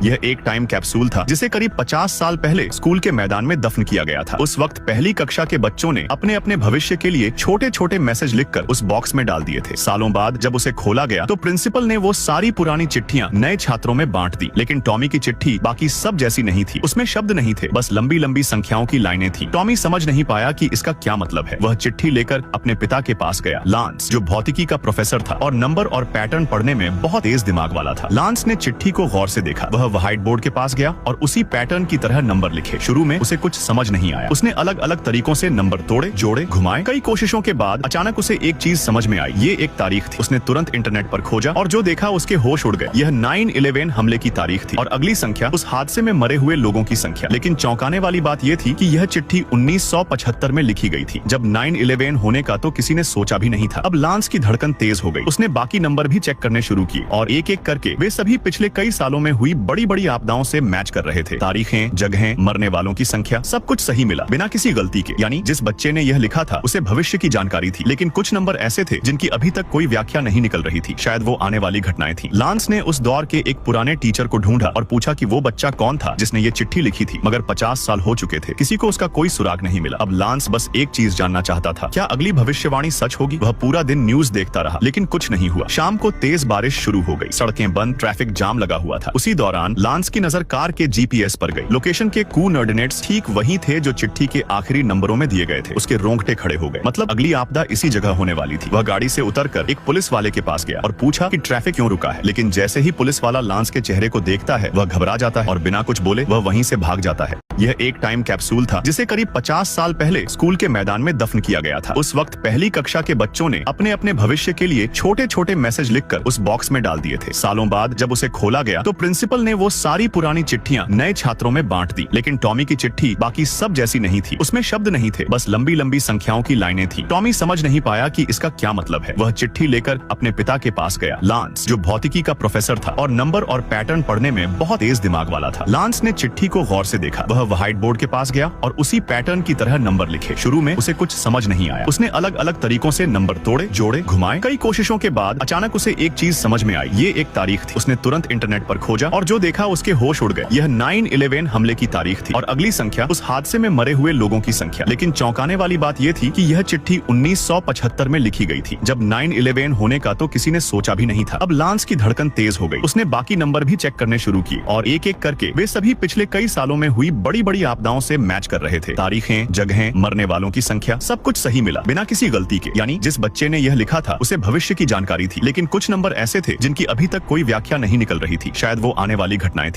यह एक time capsule था जिसे करीब 50 साल पहले स्कूल के मैदान में दफन किया गया था। उस वक्त पहली कक्षा के बच्चों ने अपने अपने भविष्य के लिए छोटे छोटे मैसेज लिखकर उस बॉक्स में डाल दिए थे। सालों बाद जब उसे खोला गया तो प्रिंसिपल ने वो सारी पुरानी चिट्ठियां नए छात्रों में बांट दी, लेकिन टॉमी की चिट्ठी बाकी सब जैसी नहीं थी। उसमें शब्द नहीं थे, बस लंबी लंबी संख्याओं की लाइनें थी। टॉमी समझ नहीं पाया कि इसका क्या मतलब है। वह चिट्ठी लेकर अपने पिता के पास गया, लांस, जो भौतिकी का प्रोफेसर था और नंबर और पैटर्न पढ़ने में बहुत तेज दिमाग वाला था। लांस ने चिट्ठी को गौर से देखा। वह व्हाइट बोर्ड के पास गया और उसी पैटर्न की तरह नंबर लिखे। शुरू में उसे कुछ समझ नहीं आया। उसने अलग अलग तरीकों से नंबर तोड़े, जोड़े, घुमाए। कई कोशिशों के बाद अचानक उसे एक चीज समझ में आई। ये एक तारीख थी। उसने तुरंत इंटरनेट पर खोजा और जो देखा उसके होश उड़ गए। यह 9/11 हमले की तारीख थी और अगली संख्या उस हादसे में मरे हुए लोगों की संख्या। लेकिन चौंकाने वाली बात यह थी कि यह चिट्ठी 1975 में लिखी गई थी, जब 9/11 होने का तो किसी ने सोचा भी नहीं था। अब लांस की धड़कन तेज हो गई। उसने बाकी नंबर भी चेक करने शुरू किए और एक एक करके वे सभी पिछले कई सालों में हुई बड़ी बड़ी आपदाओं से मैच कर रहे थे। तारीखें, जगहें, मरने वालों की संख्या, सब कुछ सही मिला बिना किसी गलती के। यानी जिस बच्चे ने यह लिखा था उसे भविष्य की जानकारी थी, लेकिन कुछ नंबर ऐसे थे जिनकी अभी तक कोई व्याख्या नहीं निकल रही थी। शायद वो आने वाली घटनाएं थी। लांस ने उस दौर के एक पुराने टीचर को ढूंढा और पूछा कि वो बच्चा कौन था जिसने ये चिट्ठी लिखी थी, मगर 50 साल हो चुके थे। किसी को उसका कोई सुराग नहीं मिला। अब लांस बस एक चीज जानना चाहता था, क्या अगली भविष्यवाणी सच होगी। वह पूरा दिन न्यूज देखता रहा, लेकिन कुछ नहीं हुआ। शाम को तेज बारिश शुरू हो गई। सड़कें बंद, ट्रैफिक जाम लगा हुआ था। उसी दौरान लांस की नजर कार के जीपीएस पर गई। लोकेशन के कोऑर्डिनेट्स ठीक वही थे जो चिट्ठी के आखिरी नंबरों में दिए गए थे। उसके रोंगटे खड़े हो गए। मतलब अगली आपदा इसी जगह होने वाली थी। वह गाड़ी से उतरकर एक पुलिस वाले के पास गया और पूछा कि ट्रैफिक क्यों रुका है। लेकिन जैसे ही पुलिस वाला लांस के चेहरे को देखता है वह घबरा जाता है और बिना कुछ बोले वह वहीं से भाग जाता है। यह एक टाइम कैप्सूल था जिसे करीब 50 साल पहले स्कूल के मैदान में दफन किया गया था। उस वक्त पहली कक्षा के बच्चों ने अपने अपने भविष्य के लिए छोटे छोटे मैसेज लिखकर उस बॉक्स में डाल दिए थे। सालों बाद जब उसे खोला गया तो प्रिंसिपल ने वो सारी पुरानी चिट्ठियां नए छात्रों में बांट दी, लेकिन टॉमी की चिट्ठी बाकी सब जैसी नहीं थी। उसमें शब्द नहीं थे, बस लंबी लंबी संख्याओं की लाइनें थी। टॉमी समझ नहीं पाया कि इसका क्या मतलब है। वह चिट्ठी लेकर अपने पिता के पास गया, लांस, जो भौतिकी का प्रोफेसर था और नंबर और पैटर्न पढ़ने में बहुत तेज दिमाग वाला था। लांस ने चिट्ठी को गौर से देखा। वह व्हाइट बोर्ड के पास गया और उसी पैटर्न की तरह नंबर लिखे। शुरू में उसे कुछ समझ नहीं आया। उसने अलग अलग तरीकों से नंबर तोड़े, जोड़े, घुमाए। कई कोशिशों के बाद अचानक उसे एक चीज समझ में आई। ये एक तारीख थी। उसने तुरंत इंटरनेट पर खोजा और जो देखा उसके होश उड़ गए। यह 9/11 हमले की तारीख थी और अगली संख्या उस हादसे में मरे हुए लोगों की संख्या। लेकिन चौंकाने वाली बात यह थी कि यह चिट्ठी 1975 में लिखी गई थी, जब 9/11 होने का तो किसी ने सोचा भी नहीं था। अब लांस की धड़कन तेज हो गई। उसने बाकी नंबर भी चेक करने शुरू किए और एक एक करके वे सभी पिछले कई सालों में हुई बड़ी बड़ी आपदाओं से मैच कर रहे थे। तारीखें, जगहें, मरने वालों की संख्या, सब कुछ सही मिला बिना किसी गलती के। यानी जिस बच्चे ने यह लिखा था उसे भविष्य की जानकारी थी, लेकिन कुछ नंबर ऐसे थे जिनकी अभी तक कोई व्याख्या नहीं निकल रही थी। शायद वो आने वाली घटनाएं थी।